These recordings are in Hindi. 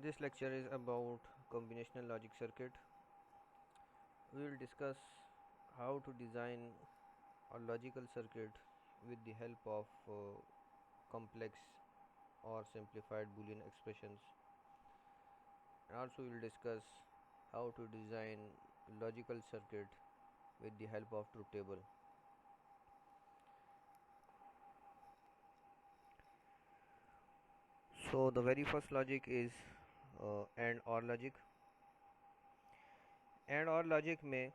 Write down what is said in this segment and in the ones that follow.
This lecture is about combinational logic circuit. We will discuss how to design a logical circuit with the help of complex or simplified Boolean expressions. And also we will discuss how to design logical circuit with the help of truth table. So the very first logic is AND OR logic. AND OR logic में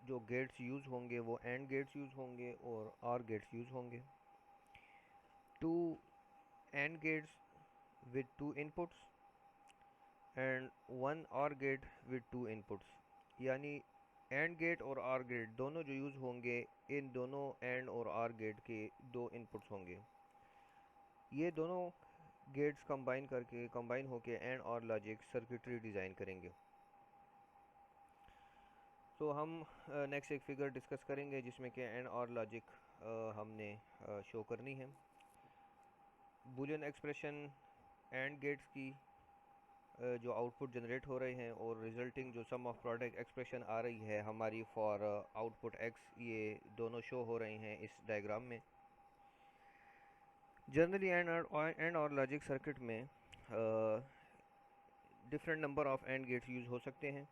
जो गेट्स यूज़ होंगे वो AND गेट्स यूज़ होंगे और OR गेट्स यूज़ होंगे. Two AND gates with two inputs and one OR gate with two inputs. यानी AND गेट और OR गेट दोनों जो यूज़ होंगे इन दोनों AND और OR गेट के दो इनपुट्स होंगे. ये दोनों गेट्स कंबाइन होके AND OR logic circuitry design करेंगे. तो हम नेक्स्ट एक फिगर डिस्कस करेंगे जिसमें कि AND OR लॉजिक हमने शो करनी है. बूलियन एक्सप्रेशन AND गेट्स की जो आउटपुट जनरेट हो रहे हैं और रिजल्टिंग जो सम ऑफ प्रोडक्ट एक्सप्रेशन आ रही है हमारी फॉर आउटपुट x, ये दोनों शो हो रहे हैं इस डायग्राम में. जनरली एंड और लॉजिक सर्किट में different number of and gates use हो सकते हैं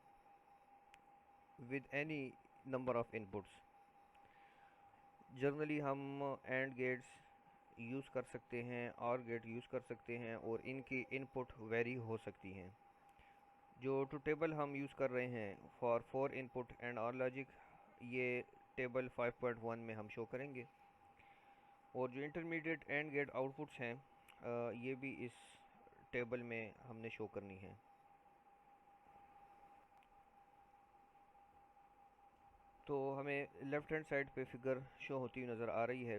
with any number of inputs. Generally हम एंड गेट्स यूज़ कर सकते हैं, और गेट यूज़ कर सकते हैं और इनकी इनपुट वेरी हो सकती हैं. जो टू टेबल हम यूज़ कर रहे हैं फॉर 4 इनपुट एंड और लॉजिक, ये टेबल 5.1 में हम शो करेंगे. और जो इंटरमीडिएट एंड गेट आउटपुट्स हैं ये भी इस टेबल में हमने शो करनी है. तो हमें लेफ़्ट हैंड साइड पे फिगर शो होती हुई नज़र आ रही है.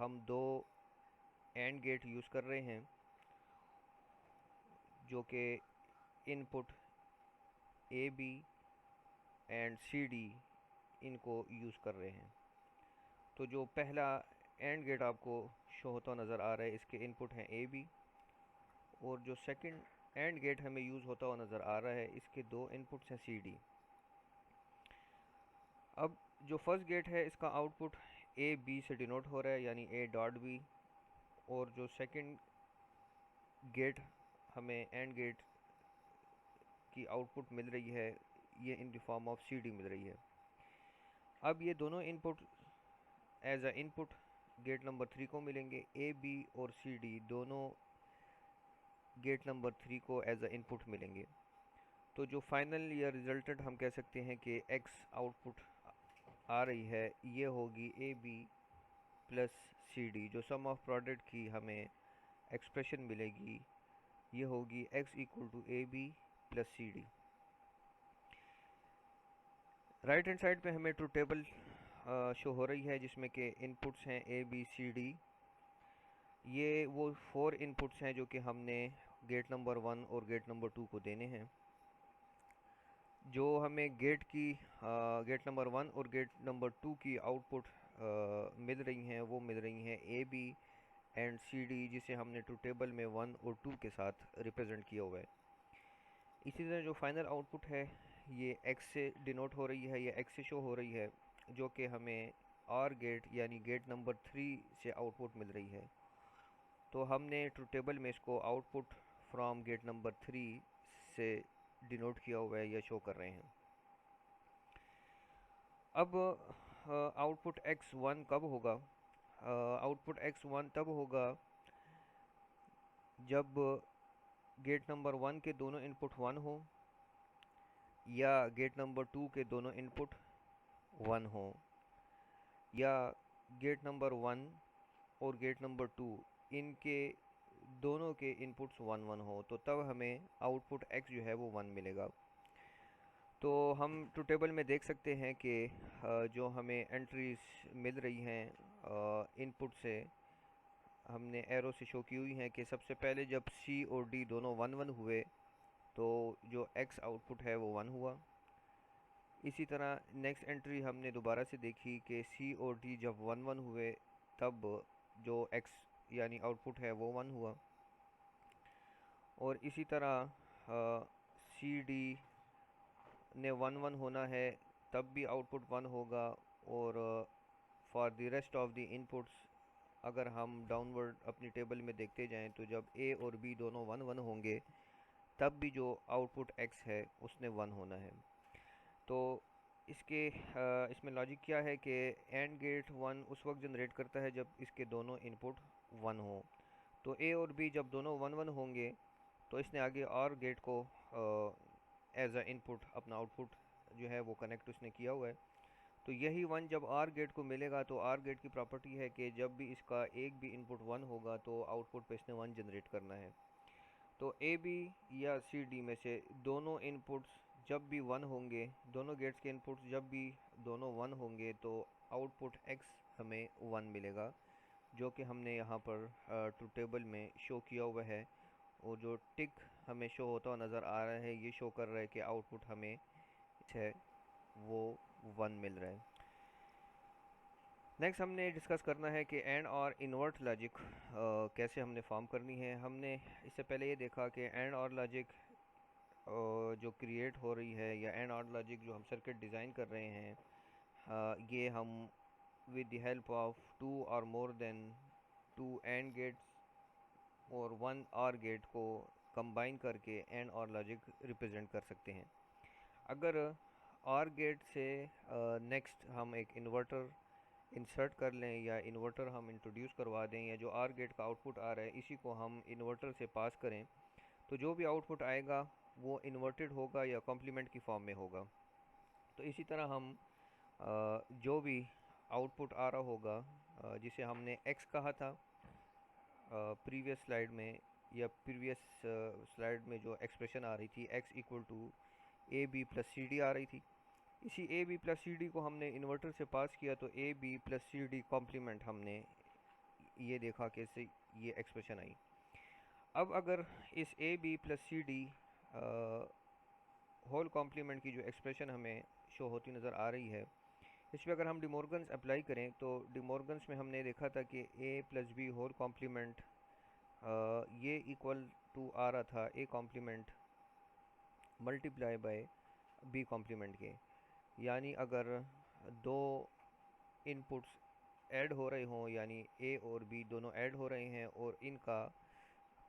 हम दो एंड गेट यूज़ कर रहे हैं जो कि input A B and C D इनको यूज़ कर रहे हैं. तो जो पहला एंड गेट आपको शो होता नज़र आ रहा है इसके इनपुट हैं ए बी, और जो सेकंड एंड गेट हमें यूज़ होता हुआ नज़र आ रहा है इसके दो इनपुट्स हैं सी डी. अब जो फर्स्ट गेट है इसका आउटपुट ए बी से डिनोट हो रहा है यानी ए डॉट बी, और जो सेकंड गेट हमें एंड गेट की आउटपुट मिल रही है ये in the form of C D मिल रही है. अब ये दोनों input as a input gate number 3 को मिलेंगे. ए बी और सी डी दोनों गेट नंबर 3 को एज अ इनपुट मिलेंगे. तो जो फाइनल या रिजल्टेंट हम कह सकते हैं कि एक्स आउटपुट आ रही है ये होगी A B plus C D. जो सम ऑफ प्रोडक्ट की हमें एक्सप्रेशन मिलेगी ये होगी X equal to A B plus C D. Right hand side पे हमें ट्रू टेबल शो हो रही है जिसमें कि इनपुट्स हैं ए बी सी डी. ये वो 4 इनपुट्स हैं जो कि हमने गेट नंबर 1 और गेट नंबर 2 को देने हैं. जो हमें गेट नंबर 1 और गेट नंबर 2 की आउटपुट मिल रही हैं वो मिल रही हैं A B and C D, जिसे हमने ट्रू टेबल में 1 और 2 के साथ रिप्रेजेंट किया हुआ है. इसी तरह जो फाइनल आउटपुट है ये एक्स से डिनोट हो रही है, ये एक्स से शो हो रही है जो कि हमें आर गेट यानी गेट नंबर 3 से आउटपुट मिल रही है. तो हमने ट्रू टेबल में इसको आउटपुट फ्रॉम गेट नंबर 3 से डिनोट किया हुआ है या शो कर रहे हैं. अब आउटपुट x1 कब होगा? आउटपुट x1 तब होगा जब गेट नंबर 1 के दोनों इनपुट 1 हो या गेट नंबर 2 के दोनों इनपुट 1 हो या गेट नंबर 1 और गेट नंबर 2 इनके दोनों के इनपुट्स 1 1 हो, तो तब हमें आउटपुट x जो है वो 1 मिलेगा. तो हम ट्रू टेबल में देख सकते हैं कि जो हमें एंट्रीज मिल रही हैं इनपुट से हमने एरो से शो की हुई हैं कि सबसे पहले जब C और D दोनों 1 1 हुए तो जो X आउटपुट है वो 1 हुआ. इसी तरह नेक्स्ट एंट्री हमने दोबारा से देखी कि C और D जब 1 1 हुए तब जो X यानी आउटपुट है वो 1 हुआ. और इसी तरह सी डी ने 1 1 होना है, तब भी आउटपुट 1 होगा। और for the rest of the inputs अगर हम डाउनवर्ड अपनी टेबल में देखते जाएं तो जब ए और बी दोनों 1 1 होंगे तब भी जो आउटपुट एक्स है उसने 1 होना है। तो इसमें लॉजिक क्या है कि एंड गेट 1 उस वक्त जनरेट करता है जब इसके दोनों इनपुट 1 हो। तो ए और बी जब दोनों 1 1 होंगे तो इसने आगे और गेट को एज अ इनपुट अपना आउटपुट जो है वो कनेक्ट उसने किया हुआ है। तो यही 1 जब आर गेट को मिलेगा तो आर गेट की प्रॉपर्टी है कि जब भी इसका एक भी इनपुट 1 होगा तो आउटपुट पे इसने 1 जनरेट करना है। तो ए बी या सी डी में से दोनों इनपुट्स जब भी 1 होंगे, दोनों गेट्स के इनपुट्स जब भी दोनों 1 होंगे तो आउटपुट एक्स हमें 1 मिलेगा, जो कि हमने यहाँ पर ट्रू टेबल में शो किया हुआ है। और जो टिक हमें शो होता हुआ नज़र आ रहा है ये शो कर रहा है कि आउटपुट हमें है वो 1 मिल रहा है। नेक्स्ट हमने डिस्कस करना है कि एंड और इन्वर्ट लॉजिक कैसे हमने फॉर्म करनी है। हमने इससे पहले ये देखा कि एंड और लॉजिक जो क्रिएट हो रही है या एंड और लॉजिक जो हम सर्किट डिज़ाइन कर रहे हैं ये हम विद द हेल्प ऑफ 2 और मोर देन 2 एंड गेट्स और 1 और गेट को कंबाइन करके एंड और लॉजिक रिप्रेजेंट कर सकते हैं। अगर और गेट से नेक्स्ट हम एक इन्वर्टर इंसर्ट कर लें या इन्वर्टर हम इंट्रोड्यूस करवा दें या जो आर गेट का आउटपुट आ रहा है इसी को हम इन्वर्टर से पास करें तो जो भी आउटपुट आएगा वो इन्वर्टेड होगा या कॉम्प्लीमेंट की फॉर्म में होगा। तो इसी तरह हम जो भी आउटपुट आ रहा होगा जिसे हमने x कहा था प्रीवियस स्लाइड में या प्रीवियस स्लाइड में जो एक्सप्रेशन आ रही थी x equal to A B plus C D आ रही थी, इसी A B plus C D को हमने इन्वर्टर से पास किया तो A B plus C D complement हमने ये देखा कि इससे ये एक्सप्रेशन आई। अब अगर इस A B plus C D whole complement की जो एक्सप्रेशन हमें शो होती नज़र आ रही है इस पर अगर हम डिमॉर्गन्स अप्लाई करें तो डिमॉर्गन्स में हमने देखा था कि A plus B whole complement ये इक्वल टू आ रहा था A complement multiply by B complement के। यानी अगर दो इनपुट्स ऐड हो रहे हों यानी ए और बी दोनों ऐड हो रहे हैं और इनका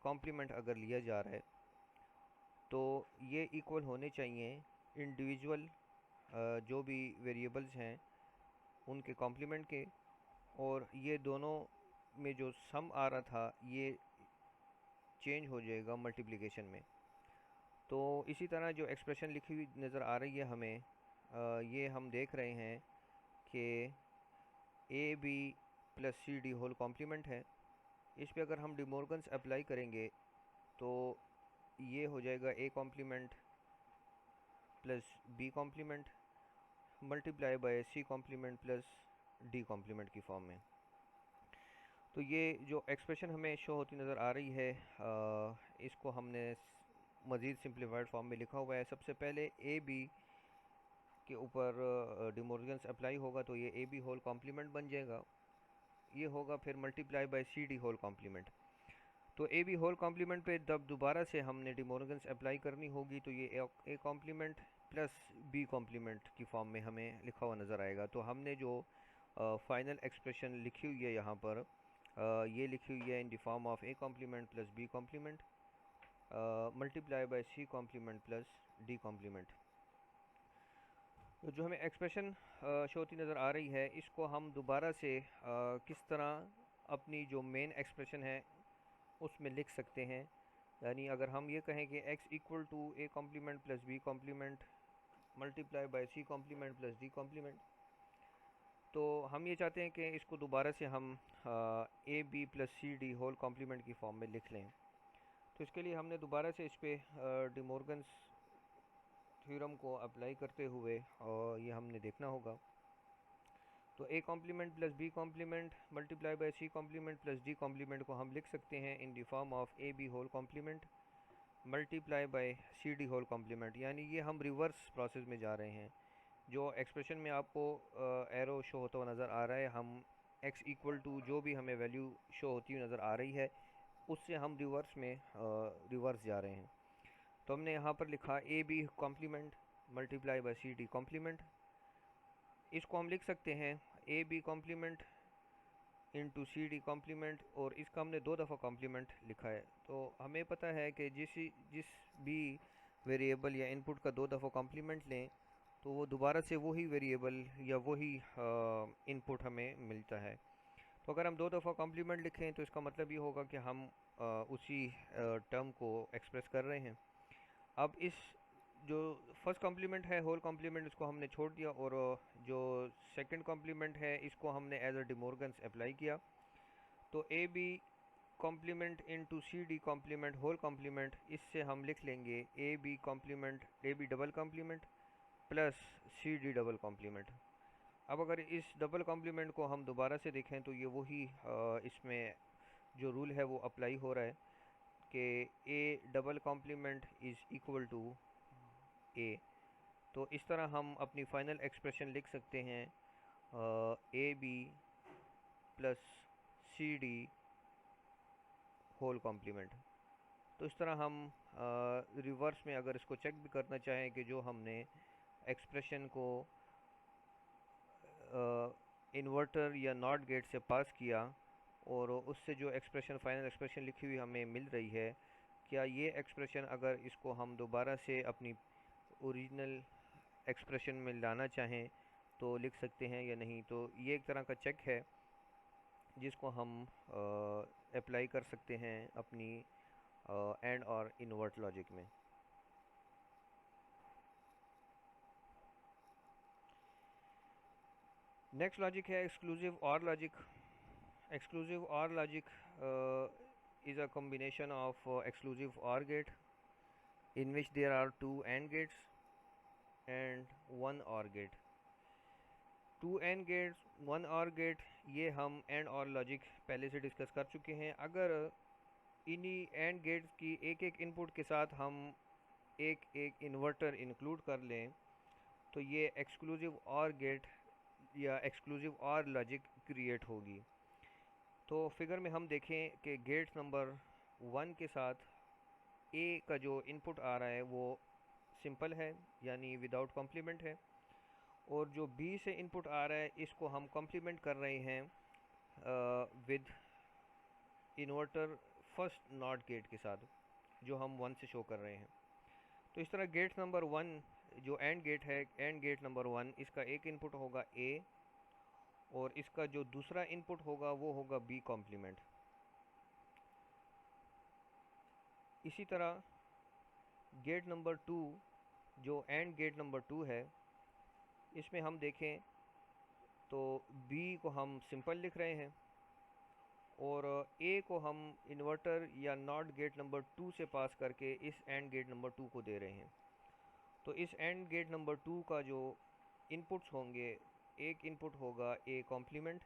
कॉम्प्लीमेंट अगर लिया जा रहा है तो ये इक्वल होने चाहिए इंडिविजुअल जो भी वेरिएबल्स हैं उनके कॉम्प्लीमेंट के, और ये दोनों में जो सम आ रहा था ये चेंज हो जाएगा मल्टीप्लिकेशन में। तो इसी तरह जो एक्सप्रेशन लिखी हुई नज़र आ रही है हमें ये हम देख रहे हैं कि A B plus C D whole complement है। इस पे अगर हम डिमॉर्गन्स अप्लाई करेंगे तो ये हो जाएगा A complement plus B complement multiply by C complement plus D complement की फॉर्म में। तो ये जो एक्सप्रेशन हमें शो होती नज़र आ रही है इसको हमने मज़ीद सिंप्लीफाइड फॉर्म में लिखा हुआ है। सबसे पहले ए बी के ऊपर डिमॉर्गन्स अप्लाई होगा तो ये ए बी होल कॉम्प्लीमेंट बन जाएगा, ये होगा फिर multiply by C D whole complement. तो ए बी होल कॉम्प्लीमेंट पे जब दोबारा से हमने डिमॉर्गन्स अप्लाई करनी होगी तो ये A complement plus B complement की फॉर्म में हमें लिखा हुआ नज़र आएगा। तो हमने जो फाइनल एक्सप्रेशन लिखी हुई है यहाँ पर ये लिखी हुई है in the form of A complement plus B complement multiply by C complement plus D complement. तो जो हमें एक्सप्रेशन शो होती नज़र आ रही है इसको हम दोबारा से किस तरह अपनी जो मेन एक्सप्रेशन है उसमें लिख सकते हैं। यानी अगर हम ये कहें कि x equal to A complement plus B complement multiply by C complement plus D complement, तो हम ये चाहते हैं कि इसको दोबारा से हम A B plus C D whole complement की फॉर्म में लिख लें। तो इसके लिए हमने दोबारा से इस पर डिमॉर्गन्स थ्योरम को अप्लाई करते हुए और ये हमने देखना होगा। तो A complement plus B complement multiply by C complement plus D complement को हम लिख सकते हैं in the form of A B whole complement multiply by C D whole complement. यानी ये हम रिवर्स प्रोसेस में जा रहे हैं। जो एक्सप्रेशन में आपको एरो शो होता हुआ नज़र आ रहा है हम x इक्वल टू जो भी हमें वैल्यू शो होती हुई नज़र आ रही है उससे हम रिवर्स जा रहे हैं। तो हमने यहाँ पर लिखा A B complement multiply by C D complement. इसको हम लिख सकते हैं A B complement into C D complement, और इसका हमने 2 दफ़ा कॉम्प्लीमेंट लिखा है। तो हमें पता है कि जिस भी वेरिएबल या इनपुट का 2 दफ़ा कॉम्प्लीमेंट लें तो वो दोबारा से वही वेरिएबल या वही इनपुट हमें मिलता है। तो अगर हम 2 दफ़ा कॉम्प्लीमेंट लिखें तो इसका मतलब ये होगा कि हम उसी टर्म को एक्सप्रेस कर रहे हैं। अब इस जो फर्स्ट कॉम्प्लीमेंट है होल कॉम्प्लीमेंट, इसको हमने छोड़ दिया, और जो सेकंड कॉम्प्लीमेंट है इसको हमने एज अ डिमोर्गन्स अप्लाई किया। तो A B complement into C D complement whole complement, इससे हम लिख लेंगे A B complement A B double complement plus C D double complement. अब अगर इस डबल कॉम्प्लीमेंट को हम दोबारा से देखें तो ये वही इसमें जो रूल है वो अप्लाई हो रहा है कि A double complement is equal to A. तो इस तरह हम अपनी फाइनल एक्सप्रेशन लिख सकते हैं A B plus C D whole complement. तो इस तरह हम रिवर्स में अगर इसको चेक भी करना चाहें कि जो हमने एक्सप्रेशन को इन्वर्टर या नॉट गेट से पास किया और उससे जो एक्सप्रेशन फाइनल एक्सप्रेशन लिखी हुई हमें मिल रही है, क्या ये एक्सप्रेशन अगर इसको हम दोबारा से अपनी ओरिजिनल एक्सप्रेशन में लाना चाहें तो लिख सकते हैं या नहीं। तो ये एक तरह का चेक है जिसको हम अप्लाई कर सकते हैं अपनी एंड और इन्वर्ट लॉजिक में। नेक्स्ट लॉजिक है एक्सक्लूसिव और logic. Exclusive OR logic is a combination of exclusive OR gate in which there are 2 AND gates and 1 OR gate. 2 AND gates 1 OR gate, ये हम AND OR logic पहले से डिस्कस कर चुके हैं। अगर इन्हीं AND gates की एक एक इनपुट के साथ हम एक एक इन्वर्टर इंक्लूड कर लें तो ये एक्सक्लूसिव OR गेट या एक्सक्लूसिव OR लॉजिक क्रिएट होगी। तो फिगर में हम देखें कि गेट नंबर 1 के साथ ए का जो इनपुट आ रहा है वो सिंपल है यानी विदाउट कॉम्प्लीमेंट है, और जो बी से इनपुट आ रहा है इसको हम कॉम्प्लीमेंट कर रहे हैं with inverter first not gate के साथ जो हम 1 से शो कर रहे हैं। तो इस तरह गेट नंबर 1 जो एंड गेट है, एंड गेट नंबर 1, इसका एक इनपुट होगा ए और इसका जो दूसरा इनपुट होगा वो होगा बी कॉम्प्लीमेंट। इसी तरह गेट नंबर 2 जो एंड गेट नंबर 2 है, इसमें हम देखें तो बी को हम सिंपल लिख रहे हैं और ए को हम इन्वर्टर या नॉट गेट नंबर 2 से पास करके इस एंड गेट नंबर 2 को दे रहे हैं। तो इस एंड गेट नंबर 2 का जो इनपुट्स होंगे, एक इनपुट होगा ए कॉम्प्लीमेंट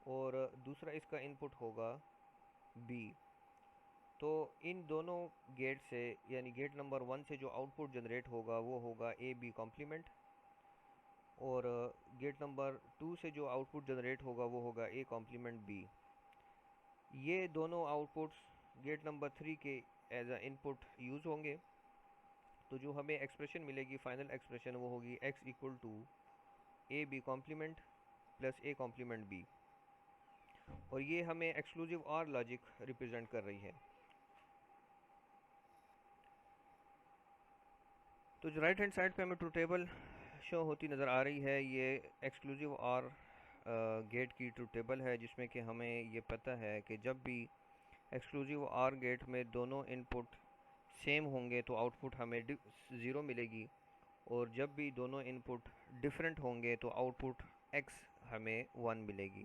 और दूसरा इसका इनपुट होगा बी। तो इन दोनों गेट से यानी गेट नंबर 1 से जो आउटपुट जनरेट होगा वो होगा ए बी कॉम्प्लीमेंट, और गेट नंबर 2 से जो आउटपुट जनरेट होगा वो होगा ए कॉम्प्लीमेंट बी। ये दोनों आउटपुट्स गेट नंबर 3 के एज अ इनपुट यूज़ होंगे। तो जो हमें एक्सप्रेशन मिलेगी फाइनल एक्सप्रेशन वो होगी x equal to A B complement plus A complement B, और ये हमें एक्सक्लूसिव और लॉजिक रिप्रेजेंट कर रही है। तो जो राइट हैंड साइड पे हमें ट्रू टेबल शो होती नज़र आ रही है, ये एक्सक्लूसिव और गेट की ट्रू टेबल है जिसमें कि हमें ये पता है कि जब भी एक्सक्लूसिव और गेट में दोनों इनपुट सेम होंगे तो आउटपुट हमें 0 मिलेगी, और जब भी दोनों इनपुट डिफरेंट होंगे तो आउटपुट x हमें 1 मिलेगी।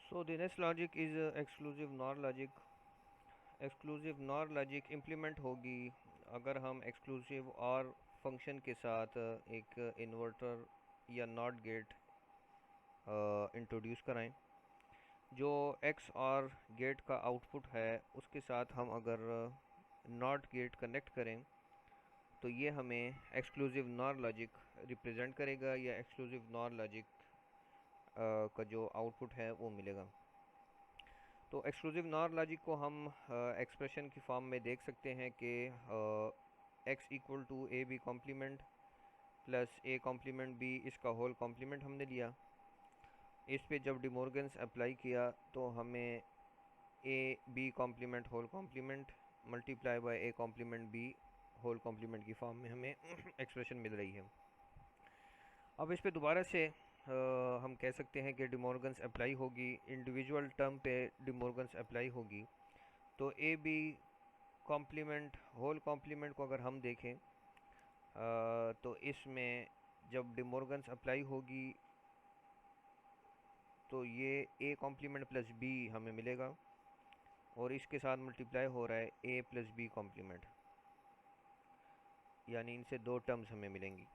So the next logic is exclusive nor logic. Exclusive nor logic implement होगी अगर हम एक्सक्लूसिव और फंक्शन के साथ एक इन्वर्टर या नॉट गेट इंट्रोड्यूस कराएं। जो x और गेट का आउटपुट है उसके साथ हम अगर नॉट गेट कनेक्ट करें तो ये हमें एक्सक्लूसिव नॉर लॉजिक रिप्रेजेंट करेगा या एक्सक्लूसिव नॉर लॉजिक का जो आउटपुट है वो मिलेगा। तो एक्सक्लूसिव नॉर लॉजिक को हम एक्सप्रेशन की फॉर्म में देख सकते हैं कि x equal to A B complement plus A complement B, इसका होल कॉम्प्लीमेंट हमने लिया। इस पे जब डिमॉर्गन्स अप्लाई किया तो हमें A B complement whole complement multiply by A complement B whole complement की फॉर्म में हमें एक्सप्रेशन मिल रही है। अब इस पे दोबारा से हम कह सकते हैं कि डिमॉर्गन्स अप्लाई होगी, इंडिविजुअल टर्म पे डिमॉर्गन्स अप्लाई होगी। तो A B complement whole complement को अगर हम देखें तो इसमें जब डिमॉर्गन्स अप्लाई होगी तो ये ए कॉम्प्लीमेंट प्लस बी हमें मिलेगा और इसके साथ मल्टीप्लाई हो रहा है ए प्लस बी कॉम्प्लीमेंट, यानी इनसे दो टर्म्स हमें मिलेंगी।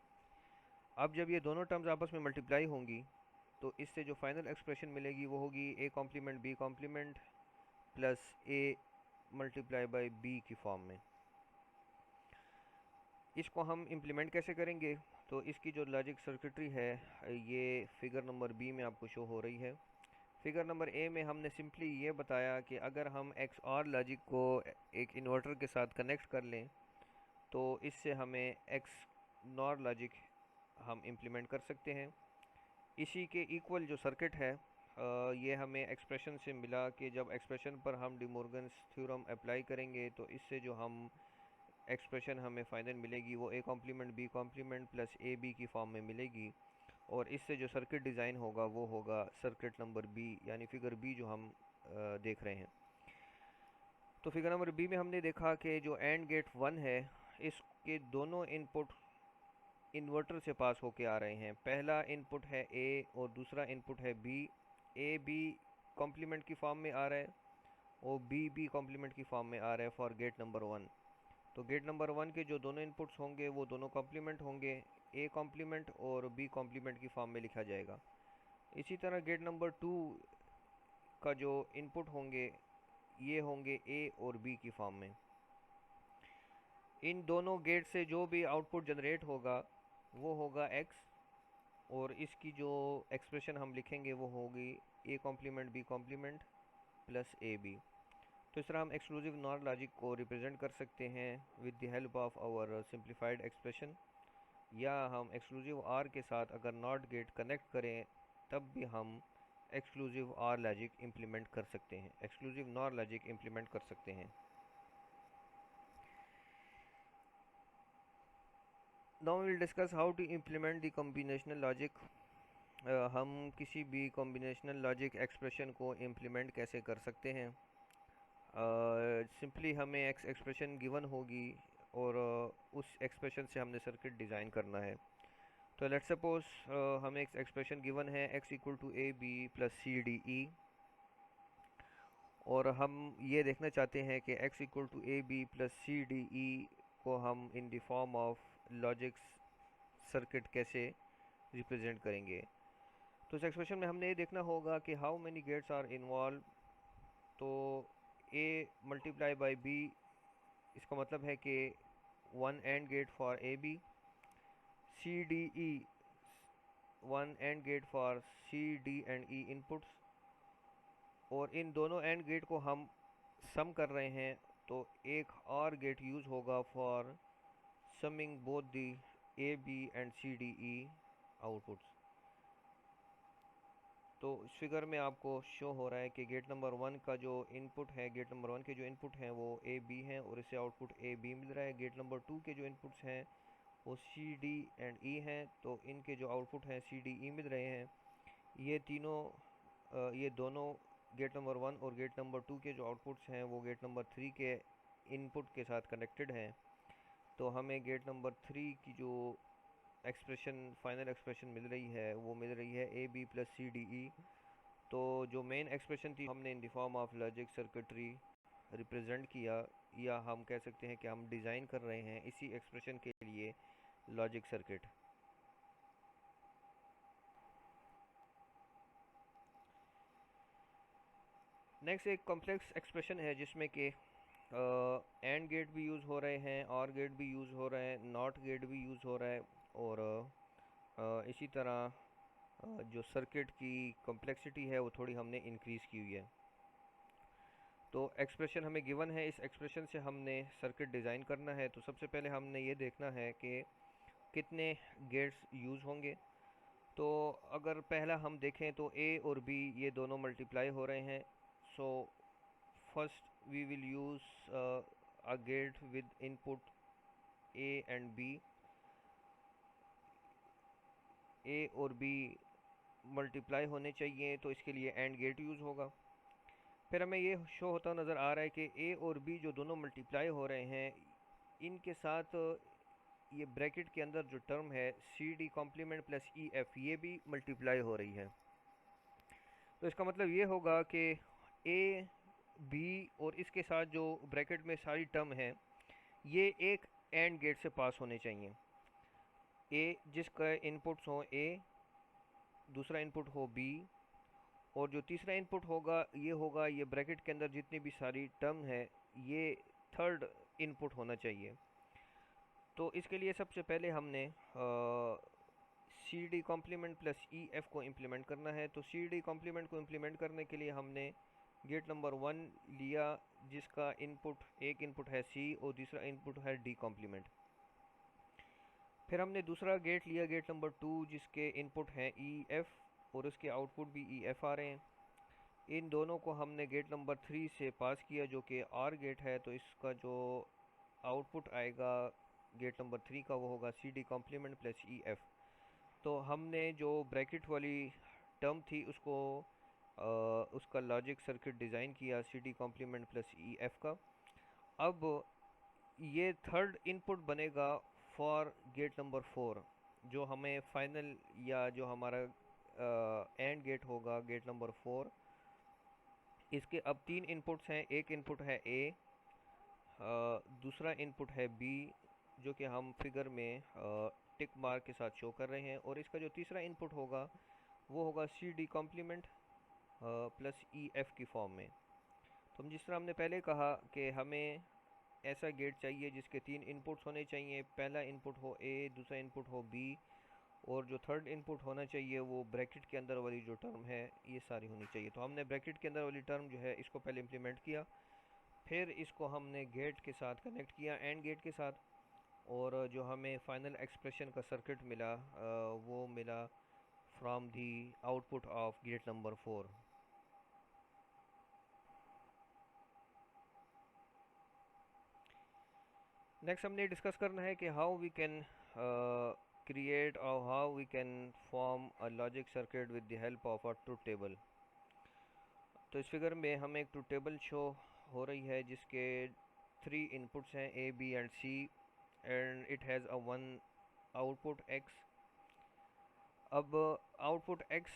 अब जब ये दोनों टर्म्स आपस में मल्टीप्लाई होंगी तो इससे जो फाइनल एक्सप्रेशन मिलेगी वो होगी A complement B complement plus A multiply by B की फॉर्म में। इसको हम इम्प्लीमेंट कैसे करेंगे? तो इसकी जो लॉजिक सर्किटरी है ये फिगर नंबर बी में आपको शो हो रही है। फिगर नंबर ए में हमने सिंपली ये बताया कि अगर हम एक्स और लॉजिक को एक इन्वर्टर के साथ कनेक्ट कर लें तो इससे हमें एक्स नॉर लॉजिक हम इम्प्लीमेंट कर सकते हैं। इसी के इक्वल जो सर्किट है ये हमें एक्सप्रेशन से मिला कि जब एक्सप्रेशन पर हम डिमॉर्गन्स थ्योरम अप्लाई करेंगे तो इससे जो हम एक्सप्रेशन हमें फाइनल मिलेगी वो A complement B complement plus A B की फॉर्म में मिलेगी और इससे जो सर्किट डिज़ाइन होगा वो होगा सर्किट नंबर बी, यानी फिगर बी जो हम देख रहे हैं। तो फिगर नंबर बी में हमने देखा कि जो एंड गेट 1 है इसके दोनों इनपुट इन्वर्टर से पास होके आ रहे हैं। पहला इनपुट है ए और दूसरा इनपुट है बी। ए बी कॉम्प्लीमेंट की फॉर्म में आ रहा है और बी बी कॉम्प्लीमेंट की फॉर्म में आ रहा है फॉर गेट नंबर 1। तो गेट नंबर 1 के जो दोनों इनपुट्स होंगे वो दोनों कॉम्प्लीमेंट होंगे, ए कॉम्प्लीमेंट और बी कॉम्प्लीमेंट की फॉर्म में लिखा जाएगा। इसी तरह गेट नंबर 2 का जो इनपुट होंगे ये होंगे ए और बी की फॉर्म में। इन दोनों गेट से जो भी आउटपुट जनरेट होगा वो होगा x और इसकी जो एक्सप्रेशन हम लिखेंगे वो होगी A complement B complement plus A B. तो इस तरह हम एक्सक्लूसिव नॉर लॉजिक को रिप्रेजेंट कर सकते हैं with the help of our simplified expression, या हम एक्सक्लूसिव आर के साथ अगर नॉट गेट कनेक्ट करें तब भी हम एक्सक्लूसिव आर लॉजिक इम्प्लीमेंट कर सकते हैं, एक्सक्लूसिव नॉर लॉजिक इम्प्लीमेंट कर सकते हैं। Now we will discuss how to implement the combinational logic. हम किसी भी कॉम्बिनेशनल लॉजिक एक्सप्रेशन को इम्प्लीमेंट कैसे कर सकते हैं? सिंपली हमें एक्सप्रेशन गिवन होगी और उस एक्सप्रेशन से हमने सर्किट डिज़ाइन करना है। तो लेट्स सपोज हमें एक एक्सप्रेशन गिवन है x equal to A B plus C D E और हम ये देखना चाहते हैं कि x equal to A B plus C D E को हम in the form of logic circuit कैसे रिप्रेजेंट करेंगे। तो इस एक्सप्रेशन में हमने ये देखना होगा कि how many gates are involved. तो a मल्टीप्लाई बाई b इसका मतलब है कि one AND gate for A B, C D E one AND gate for C D and E inputs, और इन दोनों एंड गेट को हम सम कर रहे हैं तो एक और गेट यूज़ होगा for summing both the A B and C D E outputs. तो इस फिगर में आपको शो हो रहा है कि गेट नंबर 1 का जो इनपुट है, गेट नंबर 1 के जो इनपुट हैं वो ए बी हैं और इसे आउटपुट ए बी मिल रहा है। गेट नंबर 2 के जो इनपुट्स हैं वो सी डी एंड ई हैं तो इनके जो आउटपुट हैं सी डी ई मिल रहे हैं। ये तीनों ये दोनों गेट नंबर 1 और गेट नंबर 2 के जो आउटपुट्स हैं वो गेट नंबर 3 के इनपुट के साथ कनेक्टेड हैं। तो हमें गेट नंबर 3 की जो एक्सप्रेशन फाइनल एक्सप्रेशन मिल रही है वो मिल रही है A B plus C D E. तो जो मेन एक्सप्रेशन थी हमने in the form of logic circuitry represent किया, या हम कह सकते हैं कि हम डिज़ाइन कर रहे हैं इसी एक्सप्रेशन के लिए लॉजिक सर्किट। नेक्स्ट एक कॉम्प्लेक्स एक्सप्रेशन है जिसमें कि एंड गेट भी यूज़ हो रहे हैं, और गेट भी यूज़ हो रहे हैं, नॉट गेट भी यूज़ हो रहा है और इसी तरह जो सर्किट की कॉम्प्लेक्सिटी है वो थोड़ी हमने इंक्रीज़ की हुई है। तो एक्सप्रेशन हमें गिवन है, इस एक्सप्रेशन से हमने सर्किट डिज़ाइन करना है। तो सबसे पहले हमने ये देखना है कि कितने गेट्स यूज़ होंगे। तो अगर पहला हम देखें तो ए और बी ये दोनों मल्टीप्लाई हो रहे हैं। So first we will use a gate with input A and B. A और बी मल्टीप्लाई होने चाहिए, तो इसके लिए एंड गेट यूज़ होगा। फिर हमें ये शो होता नज़र आ रहा है कि ए और बी जो दोनों मल्टीप्लाई हो रहे हैं, इनके साथ ये ब्रैकेट के अंदर जो टर्म है C D complement plus E F, ये भी मल्टीप्लाई हो रही है। तो इसका मतलब ये होगा कि ए बी और इसके साथ जो ब्रैकेट में सारी टर्म है ये एक एंड गेट से पास होने चाहिए। ए जिसका इनपुट्स हो ए, दूसरा इनपुट हो बी, और जो तीसरा इनपुट होगा ये ब्रैकेट के अंदर जितनी भी सारी टर्म है ये थर्ड इनपुट होना चाहिए। तो इसके लिए सबसे पहले हमने C D complement plus E F को इम्प्लीमेंट करना है। तो सी डी कॉम्प्लीमेंट को इम्प्लीमेंट करने के लिए हमने गेट नंबर 1 लिया जिसका एक इनपुट है सी और दूसरा इनपुट है डी कॉम्प्लीमेंट। फिर हमने दूसरा गेट लिया गेट नंबर 2 जिसके इनपुट हैं ई एफ और उसके आउटपुट भी ई एफ आ रहे हैं। इन दोनों को हमने गेट नंबर 3 से पास किया जो कि आर गेट है। तो इसका जो आउटपुट आएगा गेट नंबर 3 का वो होगा C D complement plus E F. तो हमने जो ब्रैकेट वाली टर्म थी उसको उसका लॉजिक सर्किट डिज़ाइन किया C D complement plus E F का। अब ये थर्ड इनपुट बनेगा फॉर गेट नंबर 4, जो हमें फाइनल या जो हमारा एंड गेट होगा गेट नंबर 4। इसके अब 3 इनपुट्स हैं, एक इनपुट है ए, दूसरा इनपुट है बी जो कि हम फिगर में टिक मार्क के साथ शो कर रहे हैं, और इसका जो तीसरा इनपुट होगा वो होगा C D complement plus E F की फॉर्म में। तो जिस तरह हमने पहले कहा कि हमें ऐसा गेट चाहिए जिसके 3 इनपुट्स होने चाहिए, पहला इनपुट हो ए, दूसरा इनपुट हो बी, और जो थर्ड इनपुट होना चाहिए वो ब्रैकेट के अंदर वाली जो टर्म है ये सारी होनी चाहिए। तो हमने ब्रैकेट के अंदर वाली टर्म जो है इसको पहले इम्प्लीमेंट किया, फिर इसको हमने गेट के साथ कनेक्ट किया एंड गेट के साथ, और जो हमें फाइनल एक्सप्रेशन का सर्किट मिला वो मिला from the output of gate number 4। Next हमने डिस्कस करना है कि how we can create or how we can form a logic circuit with the help of a truth table। तो इस फिगर में हमें एक ट्रूथ टेबल शो हो रही है जिसके 3 इनपुट्स हैं A B and C, and it has a 1 output x। अब output x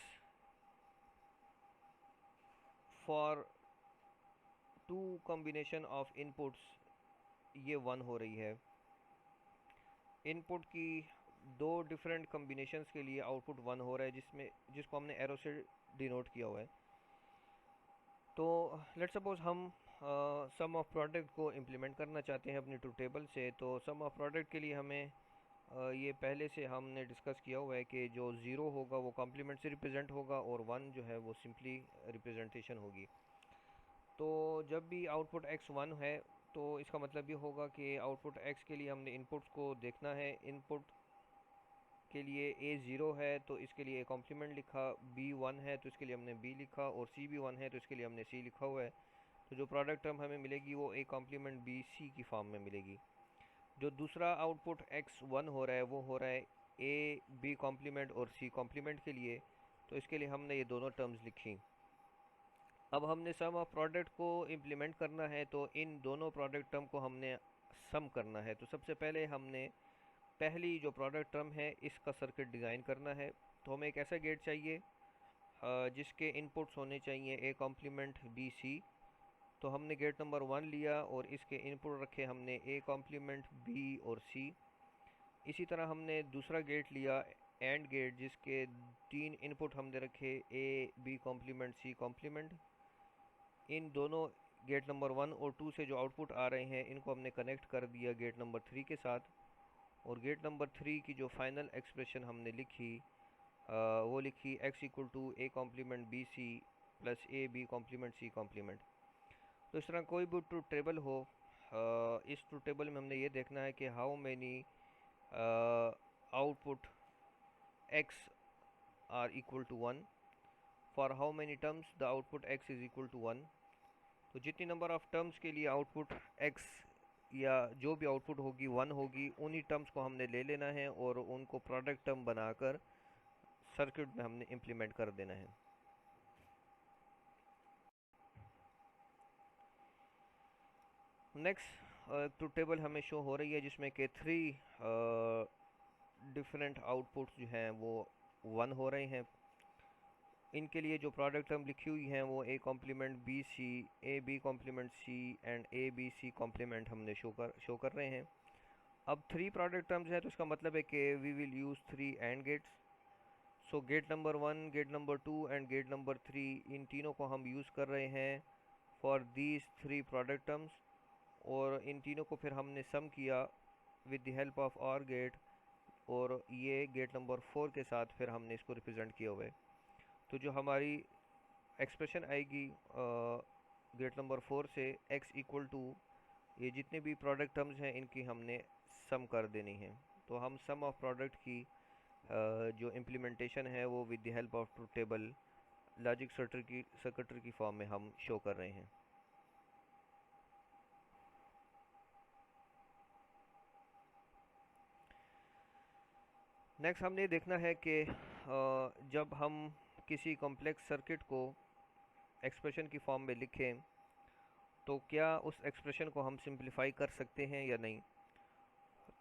for 2 combination of inputs ये 1 हो रही है। इनपुट की 2 डिफरेंट कॉम्बिनेशंस के लिए आउटपुट 1 हो रहा है जिसको हमने एरो से डिनोट किया हुआ है। तो लेट्स सपोज हम सम ऑफ प्रोडक्ट को इम्प्लीमेंट करना चाहते हैं अपनी ट्रूथ टेबल से। तो सम ऑफ प्रोडक्ट के लिए हमें ये पहले से हमने डिस्कस किया हुआ है कि जो 0 होगा वो कॉम्प्लीमेंट से रिप्रेजेंट होगा और 1 जो है वो सिंपली रिप्रेजेंटेशन होगी। तो जब भी आउटपुट x 1 है तो इसका मतलब ये होगा कि आउटपुट x के लिए हमने इनपुट्स को देखना है। इनपुट के लिए a 0 है तो इसके लिए a कॉम्प्लीमेंट लिखा, b 1 है तो इसके लिए हमने b लिखा, और c भी 1 है तो इसके लिए हमने c लिखा हुआ है। तो जो प्रोडक्ट टर्म हमें मिलेगी वो a कॉम्प्लीमेंट b c की फॉर्म में मिलेगी। जो दूसरा आउटपुट x 1 हो रहा है वो हो रहा है a b कॉम्प्लीमेंट और c कॉम्प्लीमेंट के लिए, तो इसके लिए हमने ये दोनों टर्म्स लिखी। अब हमने सम ऑफ प्रोडक्ट को इम्प्लीमेंट करना है तो इन दोनों प्रोडक्ट टर्म को हमने सम करना है। तो सबसे पहले हमने पहली जो प्रोडक्ट टर्म है इसका सर्किट डिज़ाइन करना है। तो हमें एक ऐसा गेट चाहिए जिसके इनपुट्स होने चाहिए ए कॉम्प्लीमेंट बी सी। तो हमने गेट नंबर 1 लिया और इसके इनपुट रखे हमने ए कॉम्प्लीमेंट बी और सी। इसी तरह हमने दूसरा गेट लिया एंड गेट जिसके 3 इनपुट हमने रखे A B complement C complement. इन दोनों गेट नंबर 1 और 2 से जो आउटपुट आ रहे हैं इनको हमने कनेक्ट कर दिया गेट नंबर 3 के साथ, और गेट नंबर 3 की जो फाइनल एक्सप्रेशन हमने लिखी वो लिखी x equal to a complement B C plus A B complement C complement. तो इस तरह कोई भी ट्रूथ टेबल हो, इस ट्रूथ टेबल में हमने ये देखना है कि how many output x are equal to 1, for how many terms the output x is equal to 1। तो जितनी नंबर ऑफ टर्म्स के लिए आउटपुट x या जो भी आउटपुट होगी 1 होगी, उन्हीं टर्म्स को हमने ले लेना है और उनको प्रोडक्ट टर्म बनाकर सर्किट में हमने इम्प्लीमेंट कर देना है। नेक्स्ट ट्रूथ टेबल हमें शो हो रही है जिसमें कि 3 डिफरेंट आउटपुट्स जो हैं वो 1 हो रहे हैं। इनके लिए जो प्रोडक्ट टर्म लिखी हुई हैं वो a complement B C, A B complement C and A B C complement हमने शो कर रहे हैं। अब 3 प्रोडक्ट टर्म्स हैं तो इसका मतलब है कि we will use 3 AND gates. So gate number 1, gate number 2 and gate number 3, इन तीनों को हम यूज़ कर रहे हैं फॉर दीज 3 प्रोडक्ट टर्म्स, और इन तीनों को फिर हमने सम किया विद द हेल्प ऑफ और गेट, और ये गेट नंबर 4 के साथ फिर हमने इसको रिप्रेजेंट किया हुआ है। तो जो हमारी एक्सप्रेशन आएगी गेट नंबर 4 से x इक्वल टू ये जितने भी प्रोडक्ट टर्म्स हैं इनकी हमने सम कर देनी है। तो हम सम ऑफ प्रोडक्ट की जो इम्प्लीमेंटेशन है वो with the help of truth table logic circuitry की फॉर्म में हम शो कर रहे हैं। नेक्स्ट हमने देखना है कि जब हम किसी कॉम्प्लेक्स सर्किट को एक्सप्रेशन की फॉर्म में लिखें तो क्या उस एक्सप्रेशन को हम सिंप्लीफाई कर सकते हैं या नहीं।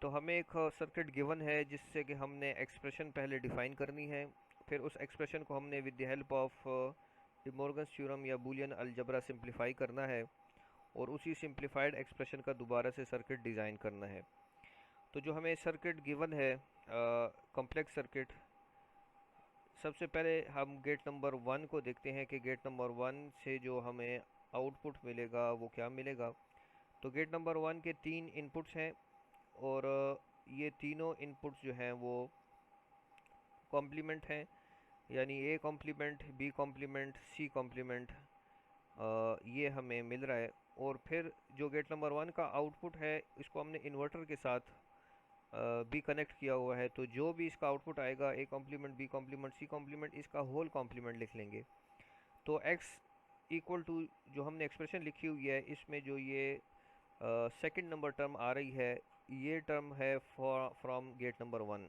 तो हमें एक सर्किट गिवन है जिससे कि हमने एक्सप्रेशन पहले डिफ़ाइन करनी है, फिर उस एक्सप्रेशन को हमने with the help of D Morgan's theorem या बूलियन अलजेब्रा सिंप्लीफाई करना है, और उसी सिंप्लीफाइड एक्सप्रेशन का दोबारा से सर्किट डिज़ाइन करना है। तो जो हमें सर्किट गिवन है कॉम्प्लेक्स सर्किट, सबसे पहले हम गेट नंबर 1 को देखते हैं कि गेट नंबर 1 से जो हमें आउटपुट मिलेगा वो क्या मिलेगा। तो गेट नंबर 1 के 3 इनपुट्स हैं, और ये तीनों इनपुट्स जो हैं वो कॉम्प्लीमेंट हैं, यानी A complement, B complement, C complement, ये हमें मिल रहा है। और फिर जो गेट नंबर 1 का आउटपुट है इसको हमने इन्वर्टर के साथ भी कनेक्ट किया हुआ है, तो जो भी इसका आउटपुट आएगा A complement, B complement, C complement, इसका होल कॉम्प्लीमेंट लिख लेंगे। तो x इक्वल टू जो हमने एक्सप्रेशन लिखी हुई है इसमें जो ये सेकंड नंबर टर्म आ रही है ये टर्म है फ्रॉम गेट नंबर 1।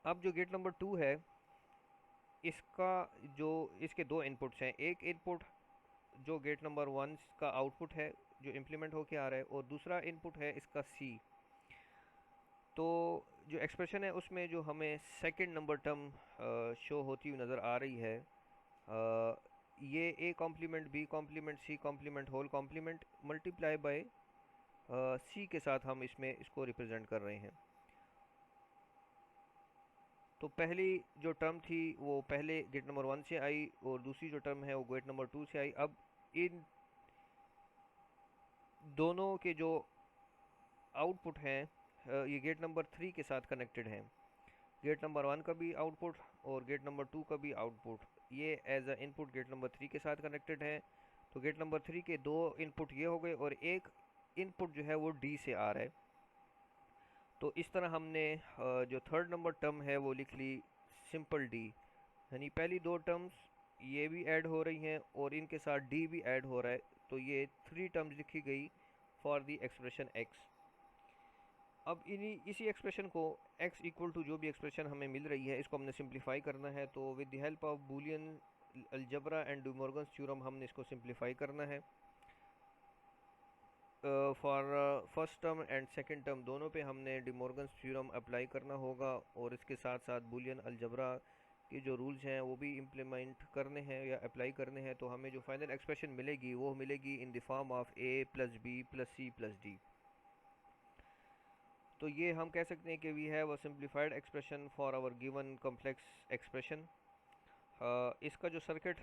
अब जो गेट नंबर 2 है इसका जो इसके 2 इनपुट्स हैं, एक इनपुट जो गेट नंबर 1 का आउटपुट है जो इम्प्लीमेंट होके आ रहा है, और दूसरा इनपुट है इसका C। तो जो एक्सप्रेशन है उसमें जो हमें सेकंड नंबर टर्म शो होती हुई नज़र आ रही है, ये A complement, B complement, C complement, whole complement multiply by C के साथ हम इसमें इसको रिप्रेजेंट कर रहे हैं। तो पहली जो टर्म थी वो पहले गेट नंबर 1 से आई, और दूसरी जो टर्म है वो गेट नंबर 2 से आई। अब इन दोनों के जो आउटपुट हैं ये गेट नंबर 3 के साथ कनेक्टेड हैं। गेट नंबर 1 का भी आउटपुट और गेट नंबर 2 का भी आउटपुट ये as a input gate number 3 के साथ कनेक्टेड है। तो गेट नंबर 3 के 2 इनपुट ये हो गए और एक इनपुट जो है वो D से आ रहा है। तो इस तरह हमने जो थर्ड नंबर टर्म है वो लिख ली सिंपल D, यानी पहली 2 टर्म्स ये भी ऐड हो रही हैं और इनके साथ D भी ऐड हो रहा है, तो ये 3 टर्म्स लिखी गई फॉर द एक्सप्रेशन x। अब इसी एक्सप्रेशन को x इक्वल टू जो भी एक्सप्रेशन हमें मिल रही है इसको हमने सिंप्लीफाई करना है। तो with the help of Boolean algebra and D Morgan's theorem हमने इसको सिंप्लीफाई करना है। For first term and second term दोनों पे हमने डि मॉर्गन्स थ्योरम अप्लाई करना होगा, और इसके साथ साथ बूलियन अलजेब्रा के जो रूल्स हैं वो भी इम्प्लीमेंट करने हैं या अप्लाई करने हैं। तो हमें जो फाइनल एक्सप्रेशन मिलेगी वो मिलेगी in the form of a plus B plus C plus D. तो ये हम कह सकते हैं कि we have a simplified expression for our given complex expression. इसका जो सर्किट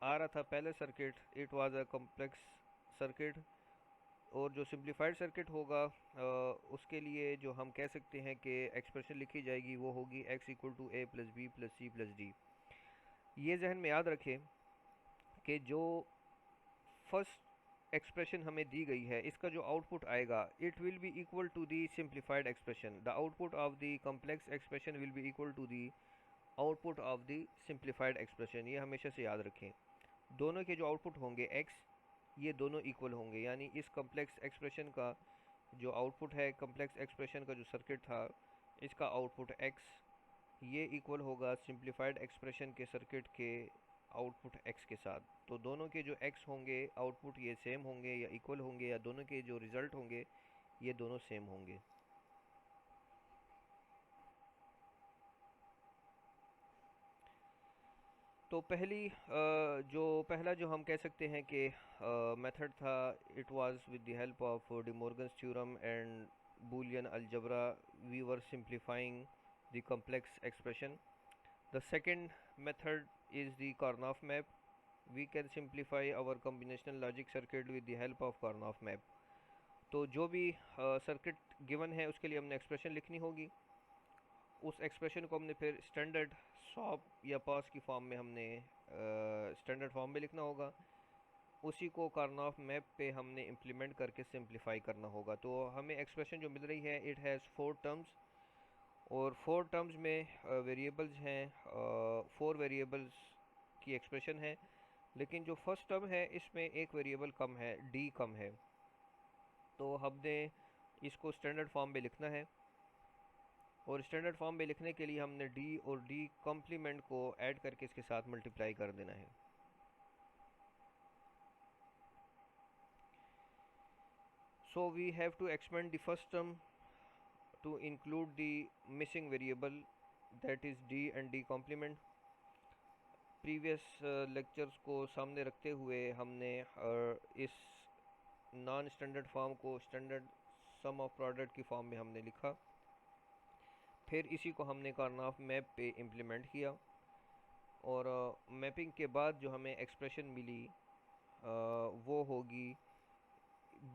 आ रहा था पहले circuit, it was a complex circuit और जो सिंप्लीफाइड सर्किट होगा उसके लिए जो हम कह सकते हैं कि एक्सप्रेशन लिखी जाएगी वो होगी x equal to a plus B plus C plus D. ये जहन में याद रखें कि जो फर्स्ट एक्सप्रेशन हमें दी गई है इसका जो आउटपुट आएगा it will be equal to the simplified expression. The output of the complex expression will be equal to the output of the simplified expression. ये हमेशा से याद रखें, दोनों के जो आउटपुट होंगे x ये दोनों इक्वल होंगे, यानी इस कॉम्प्लेक्स एक्सप्रेशन का जो आउटपुट है, कॉम्प्लेक्स एक्सप्रेशन का जो सर्किट था इसका आउटपुट x ये इक्वल होगा सिंप्लीफाइड एक्सप्रेशन के सर्किट के आउटपुट x के साथ। तो दोनों के जो x होंगे आउटपुट ये सेम होंगे या इक्वल होंगे, या दोनों के जो रिज़ल्ट होंगे ये दोनों सेम होंगे। तो पहला जो हम कह सकते हैं कि मेथड था, it was with the help of De Morgan's theorem and Boolean algebra we were simplifying the complex expression. The second method is the Karnaugh map. We can simplify our combinational logic circuit with the help of Karnaugh map. तो जो भी सर्किट गिवन है उसके लिए हमने एक्सप्रेशन लिखनी होगी, उस एक्सप्रेशन को हमने फिर स्टैंडर्ड सॉप या पास की फॉर्म में हमने स्टैंडर्ड फॉर्म में लिखना होगा, उसी को कार्नोफ मैप पे हमने इम्प्लीमेंट करके सिंप्लीफाई करना होगा। तो हमें एक्सप्रेशन जो मिल रही है इट हैज़ 4 टर्म्स, और 4 टर्म्स में वेरिएबल्स हैं, 4 वेरिएबल्स की एक्सप्रेशन है, लेकिन जो फर्स्ट टर्म है इसमें एक वेरिएबल कम है, डी कम है, तो हमने इसको स्टैंडर्ड फॉर्म में लिखना है। और स्टैंडर्ड फॉर्म में लिखने के लिए हमने डी और डी कॉम्प्लीमेंट को ऐड करके इसके साथ मल्टीप्लाई कर देना है। So we have to expand the first term to include the missing variable that is D and D complement. Previous lectures को सामने रखते हुए हमने इस नॉन स्टैंडर्ड फॉर्म को स्टैंडर्ड सम ऑफ प्रोडक्ट की फॉर्म में हमने लिखा, फिर इसी को हमने कार्नोफ मैप पे इम्प्लीमेंट किया, और मैपिंग के बाद जो हमें एक्सप्रेशन मिली वो होगी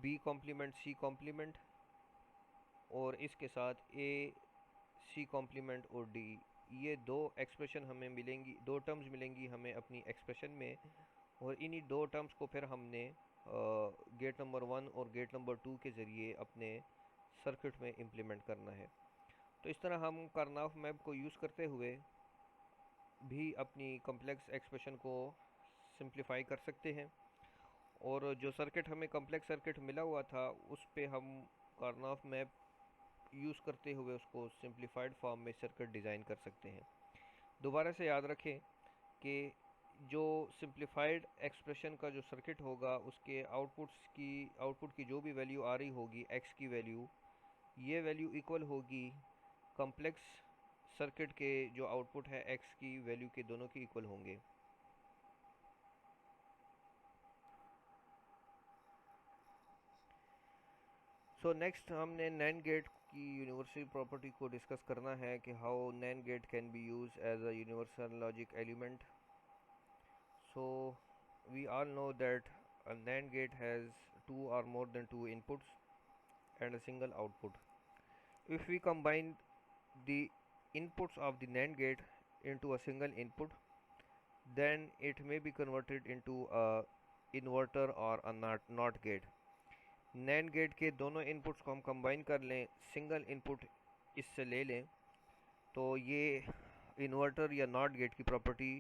बी कॉम्प्लीमेंट सी कॉम्प्लीमेंट, और इसके साथ ए सी कॉम्प्लीमेंट और डी, ये दो एक्सप्रेशन हमें मिलेंगी, दो टर्म्स मिलेंगी हमें अपनी एक्सप्रेशन में, और इन्हीं दो टर्म्स को फिर हमने गेट नंबर 1 और गेट नंबर 2 के ज़रिए अपने सर्किट में इम्प्लीमेंट करना है। तो इस तरह हम कार्नोफ मैप को यूज़ करते हुए भी अपनी कॉम्प्लेक्स एक्सप्रेशन को सिंप्लीफाई कर सकते हैं, और जो सर्किट हमें कॉम्प्लेक्स सर्किट मिला हुआ था उस पे हम कार्नोफ मैप यूज़ करते हुए उसको सिंप्लीफाइड फॉर्म में सर्किट डिज़ाइन कर सकते हैं। दोबारा से याद रखें कि जो सिंप्लीफाइड एक्सप्रेशन का जो सर्किट होगा उसके आउटपुट की जो भी वैल्यू आ रही होगी एक्स की वैल्यू, ये वैल्यू इक्वल होगी कॉम्प्लेक्स सर्किट के जो आउटपुट है एक्स की वैल्यू के, दोनों के इक्वल होंगे। सो नेक्स्ट हमने नैंड गेट की यूनिवर्सल प्रॉपर्टी को डिस्कस करना है कि how NAND gate can be use as a universal logic element. So we all know that a NAND gate has 2 or more than 2 inputs and a single output. If we combine the inputs of the NAND gate into a single input, then it may be converted into a inverter or a NOT gate. NAND gate के दोनों इनपुट्स को हम कंबाइन कर लें, सिंगल इनपुट इससे ले लें, तो ये इन्वर्टर या नॉट गेट की प्रॉपर्टी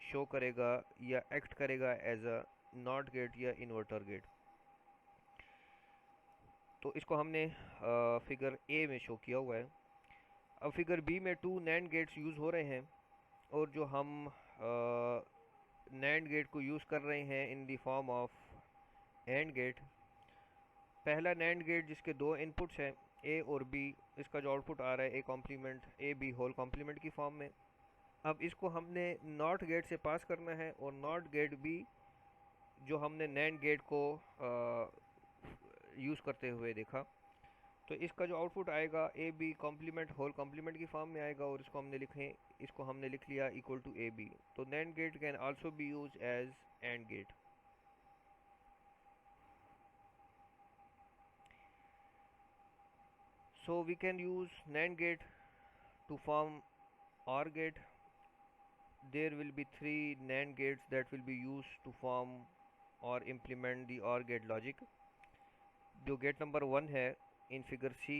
शो करेगा या एक्ट करेगा एज अ नॉट गेट या इन्वर्टर गेट। तो इसको हमने फिगर ए में शो किया हुआ है। अब फिगर बी में 2 NAND गेट्स यूज़ हो रहे हैं, और जो हम NAND गेट को यूज़ कर रहे हैं in the form of AND gate. पहला NAND गेट जिसके दो इनपुट्स हैं ए और बी, इसका जो आउटपुट आ रहा है A complement A B whole complement की फॉर्म में। अब इसको हमने नॉट गेट से पास करना है, और नॉट गेट बी जो हमने NAND गेट को यूज़ करते हुए देखा, तो इसका जो आउटपुट आएगा A B complement whole complement की फॉर्म में आएगा, और इसको हमने लिख लिया इक्वल टू ए बी। तो NAND gate can also be use as AND gate. So we can use NAND gate to form OR gate. There will be three NAND gates that will be used to form or implement the OR gate logic. जो गेट नंबर 1 है इन फिगर सी,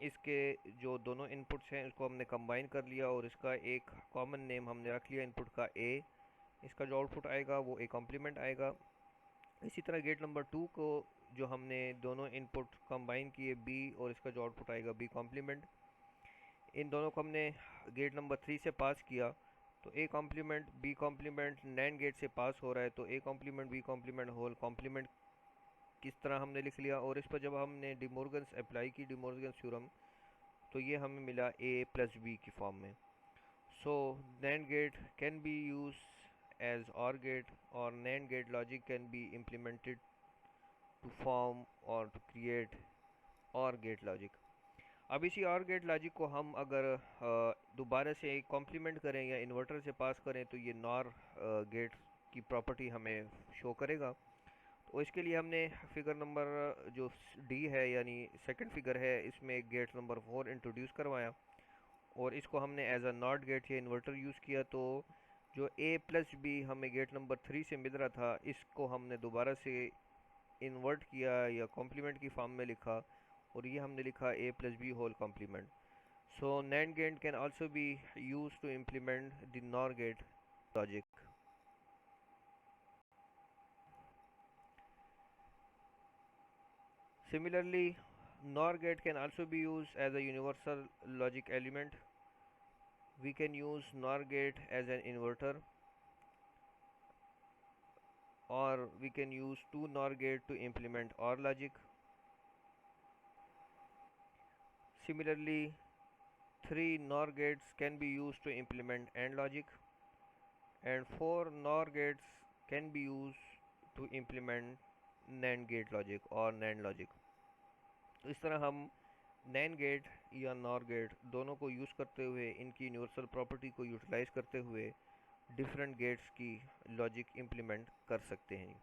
इसके जो दोनों इनपुट्स हैं उसको हमने कंबाइन कर लिया और इसका एक कॉमन नेम हमने रख लिया इनपुट का ए। इसका जो आउटपुट आएगा वो ए कॉम्प्लीमेंट आएगा। इसी तरह गेट नंबर 2 को जो हमने दोनों इनपुट कंबाइन किए बी और इसका जो आउटपुट आएगा बी कॉम्प्लीमेंट, इन दोनों को हमने गेट नंबर 3 से पास किया तो A complement B complement NAND gate से पास हो रहा है तो A complement B complement whole complement किस तरह हमने लिख लिया। और इस पर जब हमने डिमोर्गन्स अप्लाई की, डिमोर्गन्स थ्योरम, तो ये हमें मिला ए प्लस बी की फॉर्म में। So NAND gate can be use as OR gate और NAND gate logic can be implemented to form और to create OR gate logic. अब इसी और गेट लॉजिक को हम अगर दोबारा से कॉम्प्लीमेंट करें या इन्वर्टर से पास करें तो ये नॉर गेट की प्रॉपर्टी हमें शो करेगा। तो इसके लिए हमने फिगर नंबर जो डी है यानी सेकंड फिगर है इसमें एक गेट नंबर 4 इंट्रोड्यूस करवाया और इसको हमने एज अ नॉट गेट या इन्वर्टर यूज़ किया। तो जो ए प्लस बी हमें गेट नंबर 3 से मिल रहा था इसको हमने दोबारा से इन्वर्ट किया या कॉम्प्लीमेंट की फॉर्म में लिखा और ये हमने लिखा A plus B whole complement. So NAND gate can also be used to implement the NOR gate logic. Similarly, NOR gate can also be used as a universal logic element. We can use NOR gate as an inverter, or we can use two NOR gate to implement OR logic. Similarly, three NOR gates can be used to implement AND logic, and four NOR gates can be used to implement NAND gate logic or NAND logic. तो इस तरह हम NAND गेट या NOR गेट दोनों को यूज़ करते हुए इनकी यूनिवर्सल प्रॉपर्टी को यूटिलाइज करते हुए डिफरेंट गेट्स की लॉजिक इम्प्लीमेंट कर सकते हैं।